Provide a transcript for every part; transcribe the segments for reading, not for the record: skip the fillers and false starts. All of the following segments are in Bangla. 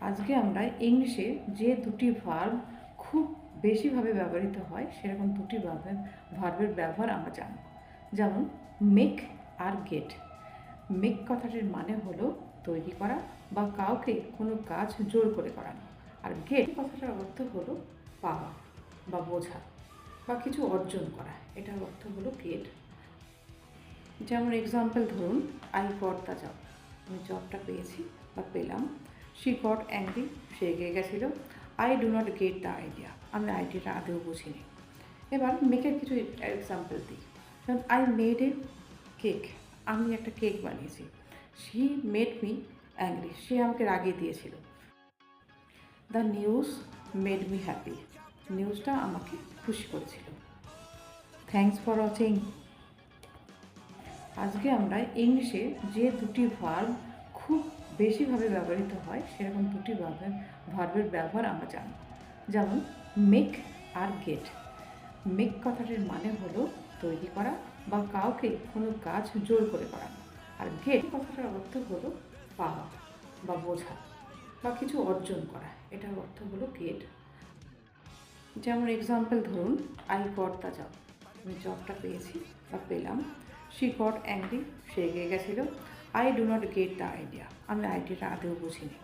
আজকে আমরা ইংলিশে যে দুটি ভার্ব খুব বেশিভাবে ব্যবহৃত হয় সেরকম দুটি ভার্বের ব্যবহার আমরা জানব। যেমন মেক আর গেট। মেক কথাটির মানে হলো তৈরি করা বা কাউকে কোনো কাজ জোর করে করানো। আর গেট কথাটার অর্থ হলো পাওয়া বা বোঝা বা কিছু অর্জন করা। এটার অর্থ হলো গেট। যেমন এক্সাম্পল ধরুন, আই গট দ্য জব, আমি জবটা পেয়েছি বা পেলাম। শি গট অ্যাংরি, সে রেগে গেছিলো। I do not get the idea, আমি আইডিয়াটা আদৌ বুঝিনি। এবার মেকের কিছু এক্সাম্পল দিই। যেমন আই মেড এ কেক, আমি একটা কেক বানিয়েছি। শি মেড মি অ্যাংরি, সে আমাকে রাগিয়ে দিয়েছিল। The news made me happy, নিউজটা আমাকে খুশি করেছিল। Thanks for watching. আজকে আমরা ইংলিশে যে দুটি ভার্ব খুব বেশিভাবে ব্যবহৃত হয় সেরকম দুটি ভার্বের ব্যবহার আমরা জানব। যেমন মেক আর গেট। মেক কথাটির মানে হলো তৈরি করা বা কাউকে কোনো কাজ জোর করে করানো। আর গেট কথাটার অর্থ হলো পাওয়া বা বোঝা বা কিছু অর্জন করা। এটার অর্থ হলো গেট। যেমন এক্সাম্পল ধরুন, আই গট দ্য জব, আমি জবটা পেয়েছি বা পেলাম। শি গট অ্যাংরি, সে রেগে গেছিলো। I do not get the idea, আমি আইডিয়াটা আদৌ বুঝিনি।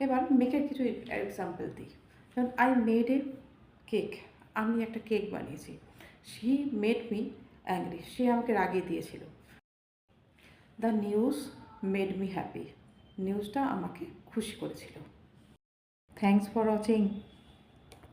এবার মেকের কিছু এক্সাম্পল দিই। যেমন আই মেড এ কেক, আমি একটা কেক বানিয়েছি। শি মেড মি অ্যাংরি, সে আমাকে রাগিয়ে দিয়েছিল। The news made me happy, নিউজটা আমাকে খুশি করেছিল। Thanks for watching.